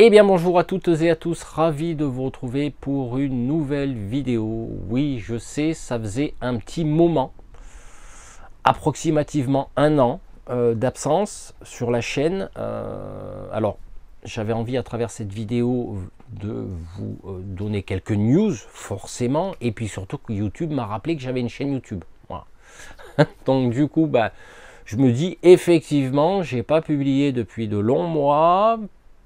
Eh bien bonjour à toutes et à tous, ravi de vous retrouver pour une nouvelle vidéo. Oui, je sais, ça faisait un petit moment, approximativement un an d'absence sur la chaîne. Alors, j'avais envie à travers cette vidéo de vous donner quelques news, forcément, et puis surtout que YouTube m'a rappelé que j'avais une chaîne YouTube. Voilà. Donc du coup, je me dis effectivement, j'ai pas publié depuis de longs mois,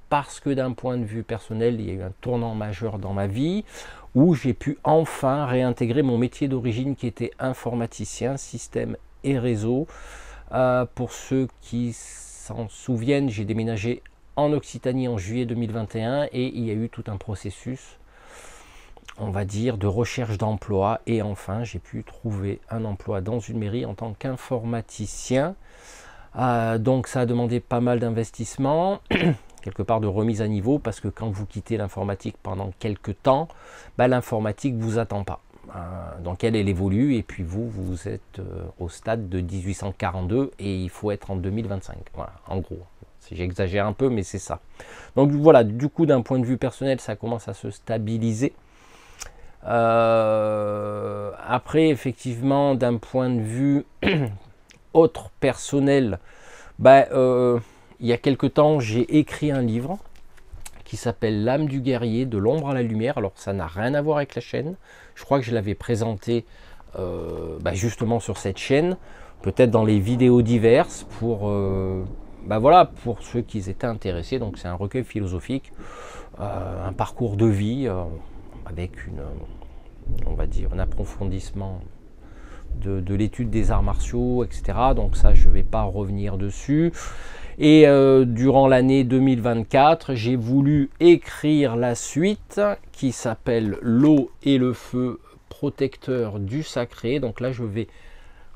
parce que d'un point de vue personnel, il y a eu un tournant majeur dans ma vie où j'ai pu enfin réintégrer mon métier d'origine qui était informaticien, système et réseau. Pour ceux qui s'en souviennent, j'ai déménagé en Occitanie en juillet 2021 et il y a eu tout un processus, on va dire, de recherche d'emploi. Et enfin, j'ai pu trouver un emploi dans une mairie en tant qu'informaticien. Donc ça a demandé pas mal d'investissement. Quelque part de remise à niveau, parce que quand vous quittez l'informatique pendant quelques temps, l'informatique vous attend pas. Donc elle évolue, et puis vous êtes au stade de 1842 et il faut être en 2025. Voilà, en gros. J'exagère un peu, mais c'est ça. Donc voilà, du coup, d'un point de vue personnel, ça commence à se stabiliser. Après, effectivement, d'un point de vue autre personnel, il y a quelque temps, j'ai écrit un livre qui s'appelle L'âme du guerrier, de l'ombre à la lumière. Alors ça n'a rien à voir avec la chaîne. Je crois que je l'avais présenté justement sur cette chaîne, peut-être dans les vidéos diverses pour, voilà, pour ceux qui étaient intéressés. Donc c'est un recueil philosophique, un parcours de vie avec on va dire, un approfondissement de l'étude des arts martiaux, etc. Donc ça, je ne vais pas revenir dessus. Et durant l'année 2024, j'ai voulu écrire la suite qui s'appelle L'eau et le feu, protecteur du sacré. Donc là, je vais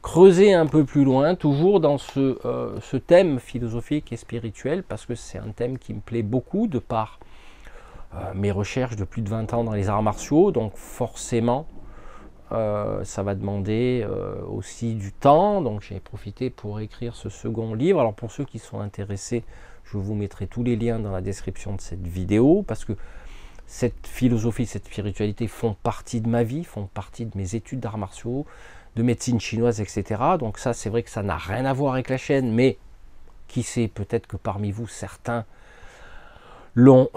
creuser un peu plus loin, toujours dans ce thème philosophique et spirituel, parce que c'est un thème qui me plaît beaucoup de par mes recherches de plus de 20 ans dans les arts martiaux. Donc forcément, ça va demander aussi du temps, donc j'ai profité pour écrire ce second livre. Alors pour ceux qui sont intéressés, je vous mettrai tous les liens dans la description de cette vidéo, parce que cette philosophie, cette spiritualité font partie de ma vie, font partie de mes études d'arts martiaux, de médecine chinoise, etc. Donc ça, c'est vrai que ça n'a rien à voir avec la chaîne, mais qui sait, peut-être que parmi vous, certains l'ont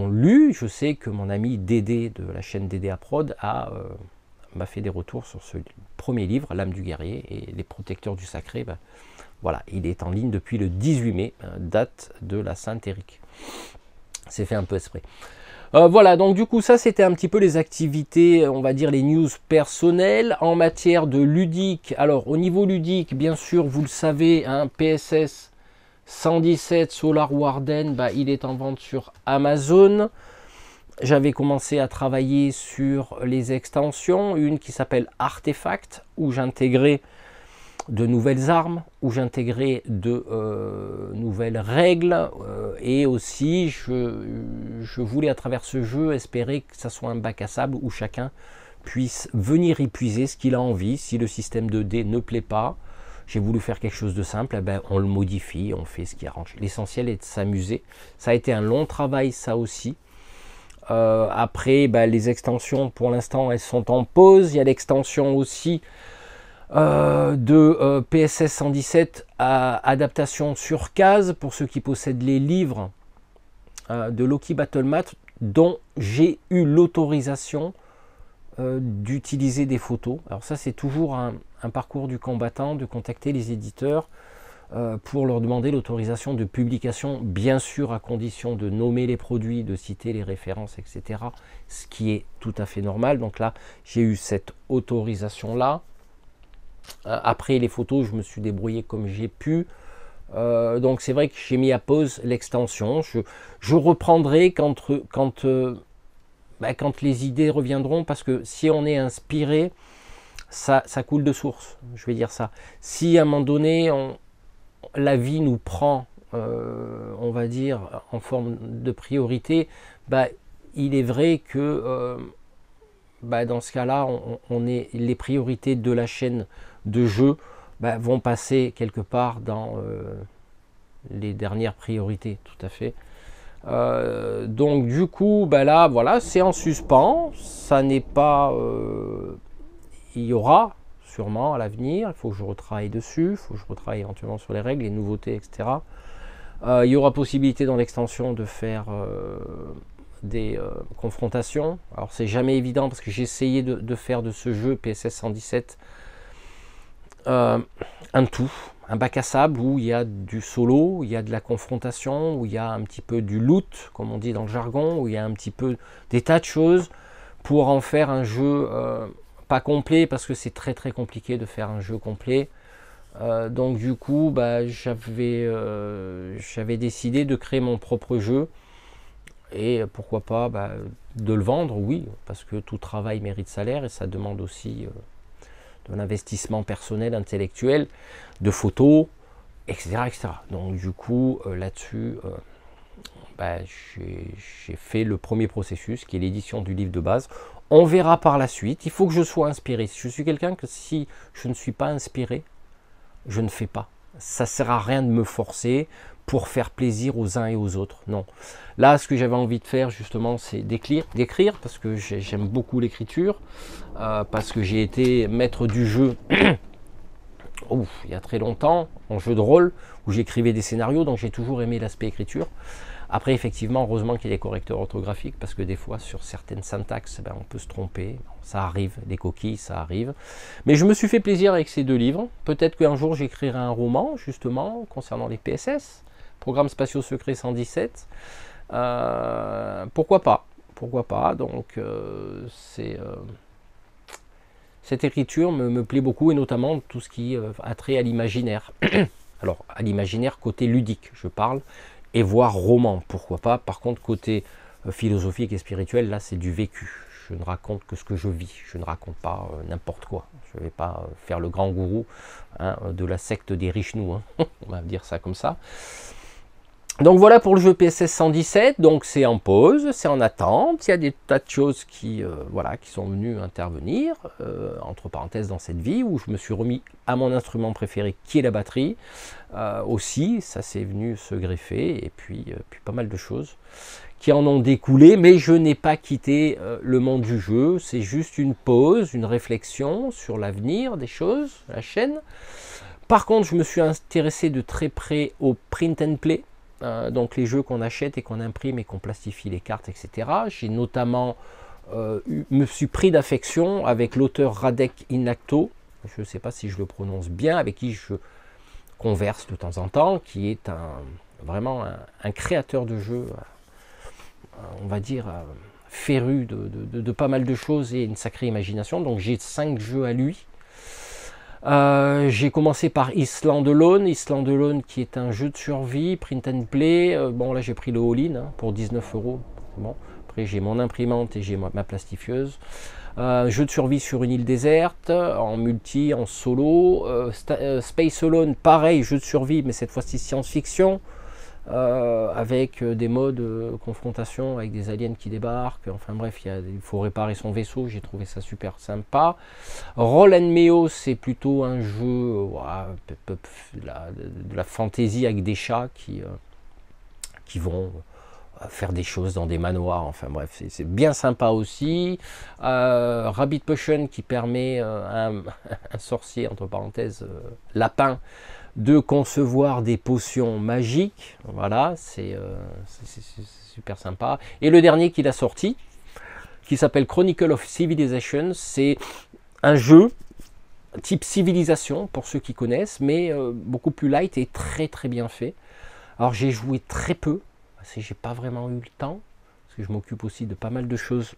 lu. Je sais que mon ami Dédé de la chaîne DDA Prod m'a fait des retours sur ce premier livre, L'âme du guerrier et les protecteurs du sacré. Voilà, il est en ligne depuis le 18 mai, date de la Saint-Éric. C'est fait un peu exprès. Voilà, donc du coup, ça c'était un petit peu les activités, on va dire les news personnelles. En matière de ludique, alors au niveau ludique, bien sûr, vous le savez, PSS 117 Solar Warden, il est en vente sur Amazon. J'avais commencé à travailler sur les extensions, une qui s'appelle Artefact, où j'intégrais de nouvelles armes, où j'intégrais de nouvelles règles, et aussi je voulais à travers ce jeu espérer que ça soit un bac à sable où chacun puisse venir y puiser ce qu'il a envie. Si le système 2D ne plaît pas, j'ai voulu faire quelque chose de simple, on le modifie, on fait ce qui arrange. L'essentiel est de s'amuser. Ça a été un long travail, ça aussi. Après, les extensions, pour l'instant, elles sont en pause. Il y a l'extension aussi de PSS 117 à adaptation sur case, pour ceux qui possèdent les livres de Loki Battlemat, dont j'ai eu l'autorisation d'utiliser des photos. Alors ça, c'est toujours un parcours du combattant, de contacter les éditeurs pour leur demander l'autorisation de publication, bien sûr à condition de nommer les produits, de citer les références, etc. Ce qui est tout à fait normal. Donc là, j'ai eu cette autorisation-là. Après les photos, je me suis débrouillé comme j'ai pu. Donc c'est vrai que j'ai mis à pause l'extension. Je reprendrai quand les idées reviendront, parce que si on est inspiré, ça coule de source, je vais dire ça. Si à un moment donné, la vie nous prend, on va dire, en forme de priorité, il est vrai que dans ce cas-là, les priorités de la chaîne de jeu vont passer quelque part dans les dernières priorités, tout à fait. Donc du coup, ben là, voilà, c'est en suspens. Ça n'est pas... il y aura sûrement à l'avenir, il faut que je retravaille dessus, il faut que je retravaille éventuellement sur les règles, les nouveautés, etc. Il y aura possibilité dans l'extension de faire des confrontations. Alors c'est jamais évident parce que j'ai essayé de faire de ce jeu PSS 117 un tout, un bac à sable où il y a du solo, où il y a de la confrontation, où il y a un petit peu du loot, comme on dit dans le jargon, où il y a un petit peu des tas de choses pour en faire un jeu pas complet, parce que c'est très très compliqué de faire un jeu complet. Donc du coup, bah, j'avais décidé de créer mon propre jeu, et pourquoi pas bah, de le vendre, oui, parce que tout travail mérite salaire, et ça demande aussi de l'investissement personnel, intellectuel, de photos, etc. etc. Donc du coup, là-dessus, bah, j'ai fait le premier processus, qui est l'édition du livre de base. On verra par la suite, il faut que je sois inspiré. Je suis quelqu'un que si je ne suis pas inspiré, je ne fais pas. Ça ne sert à rien de me forcer pour faire plaisir aux uns et aux autres. Non. Là, ce que j'avais envie de faire, justement, c'est d'écrire, parce que j'aime beaucoup l'écriture, parce que j'ai été maître du jeu il y a très longtemps, en jeu de rôle, où j'écrivais des scénarios, donc j'ai toujours aimé l'aspect écriture. Après, effectivement, heureusement qu'il y a des correcteurs orthographiques, parce que des fois, sur certaines syntaxes, ben, on peut se tromper. Ça arrive, des coquilles, ça arrive. Mais je me suis fait plaisir avec ces deux livres. Peut-être qu'un jour, j'écrirai un roman, justement, concernant les PSS, Programmes Spatiaux Secrets 117. Pourquoi pas? Pourquoi pas? Donc, cette écriture me plaît beaucoup, et notamment tout ce qui a trait à l'imaginaire. Alors, à l'imaginaire côté ludique, je parle, et voire roman, pourquoi pas. Par contre, côté philosophique et spirituel, là, c'est du vécu. Je ne raconte que ce que je vis. Je ne raconte pas n'importe quoi. Je ne vais pas faire le grand gourou de la secte des riches nous. On va dire ça comme ça. Donc voilà pour le jeu PSS 117, donc c'est en pause, c'est en attente, il y a des tas de choses qui sont venues intervenir, entre parenthèses dans cette vie, où je me suis remis à mon instrument préféré qui est la batterie, aussi, ça s'est venu se greffer, et puis pas mal de choses qui en ont découlé, mais je n'ai pas quitté le monde du jeu, c'est juste une pause, une réflexion sur l'avenir des choses, la chaîne. Par contre, je me suis intéressé de très près au print and play, donc les jeux qu'on achète et qu'on imprime et qu'on plastifie les cartes, etc. J'ai notamment me suis pris d'affection avec l'auteur Radek Inacto, je ne sais pas si je le prononce bien, avec qui je converse de temps en temps, qui est vraiment un créateur de jeux, on va dire féru de pas mal de choses et une sacrée imagination. Donc j'ai 5 jeux à lui. J'ai commencé par Island Alone qui est un jeu de survie, print and play. Bon là j'ai pris le all-in pour 19 €. Bon, après j'ai mon imprimante et j'ai ma plastifieuse. Jeu de survie sur une île déserte, en multi, en solo. Space Alone, pareil, jeu de survie, mais cette fois-ci science-fiction. Avec des modes confrontation avec des aliens qui débarquent, enfin bref, il faut réparer son vaisseau, j'ai trouvé ça super sympa. Roll and Meo, c'est plutôt un jeu de la fantaisie avec des chats qui vont faire des choses dans des manoirs, enfin bref, c'est bien sympa aussi. Rabbit Potion qui permet un sorcier, entre parenthèses, lapin, de concevoir des potions magiques. Voilà, c'est super sympa. Et le dernier qu'il a sorti, qui s'appelle Chronicle of Civilization, c'est un jeu type civilisation, pour ceux qui connaissent, mais beaucoup plus light et très très bien fait. Alors j'ai joué très peu, parce que j'ai pas vraiment eu le temps, parce que je m'occupe aussi de pas mal de choses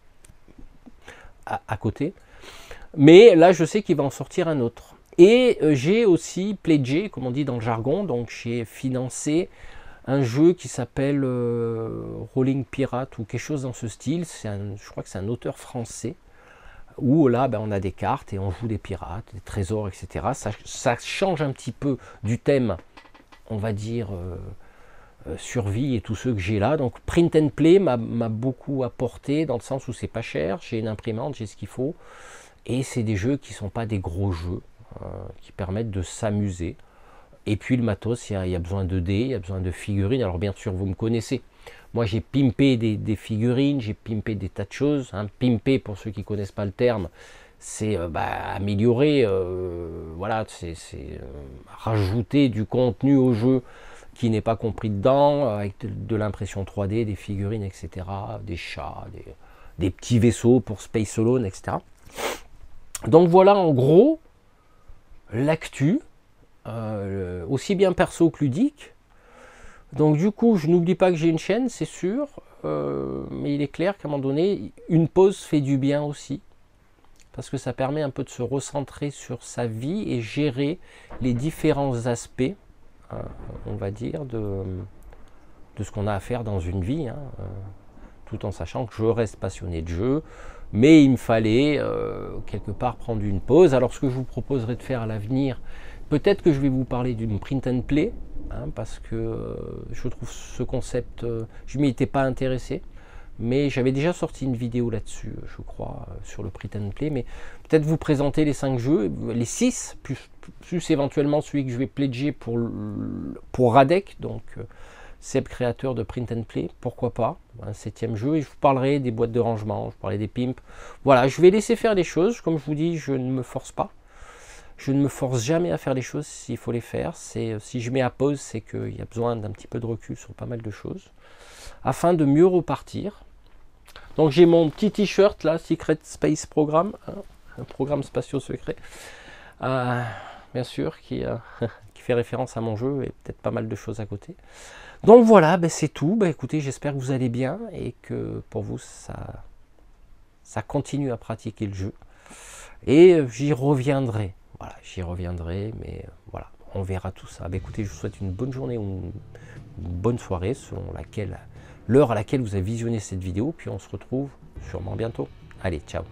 à côté. Mais là, je sais qu'il va en sortir un autre. Et j'ai aussi pledgé, comme on dit dans le jargon, donc j'ai financé un jeu qui s'appelle Rolling Pirate ou quelque chose dans ce style. Je crois que c'est un auteur français, où là on a des cartes et on joue des pirates, des trésors, etc. Ça change un petit peu du thème, on va dire, survie et tous ceux que j'ai là. Donc print and play m'a beaucoup apporté, dans le sens où c'est pas cher, j'ai une imprimante, j'ai ce qu'il faut, et c'est des jeux qui ne sont pas des gros jeux, qui permettent de s'amuser Et puis le matos, il y a besoin de dés, il y a besoin de figurines. Alors bien sûr, vous me connaissez. Moi, j'ai pimpé des figurines, j'ai pimpé des tas de choses. Hein. Pimper, pour ceux qui ne connaissent pas le terme, c'est améliorer, voilà, c'est rajouter du contenu au jeu qui n'est pas compris dedans, avec de l'impression 3D, des figurines, etc., des chats, des petits vaisseaux pour Space Alone, etc. Donc voilà, en gros, l'actu, aussi bien perso que ludique. Donc du coup, je n'oublie pas que j'ai une chaîne, c'est sûr, mais il est clair qu'à un moment donné, une pause fait du bien aussi, parce que ça permet un peu de se recentrer sur sa vie et gérer les différents aspects, on va dire, de ce qu'on a à faire dans une vie, hein, tout en sachant que je reste passionné de jeu, mais il me fallait quelque part prendre une pause. Alors ce que je vous proposerai de faire à l'avenir, peut-être que je vais vous parler d'une print and play, hein, parce que je trouve ce concept, je m'y étais pas intéressé, mais j'avais déjà sorti une vidéo là-dessus, je crois, sur le print and play, mais peut-être vous présenter les 5 jeux, les 6, plus éventuellement celui que je vais pledger pour Radec, donc Seb créateur de print and play, pourquoi pas, un 7e jeu, et je vous parlerai des boîtes de rangement, je parlerai des pimps. Voilà, je vais laisser faire les choses, comme je vous dis, je ne me force pas. Je ne me force jamais à faire les choses s'il faut les faire. Si je mets à pause, c'est qu'il y a besoin d'un petit peu de recul sur pas mal de choses, afin de mieux repartir. Donc j'ai mon petit t-shirt là, Secret Space Program, hein, un programme spatio secret, bien sûr, qui fait référence à mon jeu et peut-être pas mal de choses à côté. Donc voilà, ben c'est tout. Ben écoutez, j'espère que vous allez bien et que pour vous ça continue à pratiquer le jeu. Et j'y reviendrai. Voilà, j'y reviendrai, mais voilà, on verra tout ça. Ben écoutez, je vous souhaite une bonne journée ou une bonne soirée selon l'heure à laquelle vous avez visionné cette vidéo. Puis on se retrouve sûrement bientôt. Allez, ciao.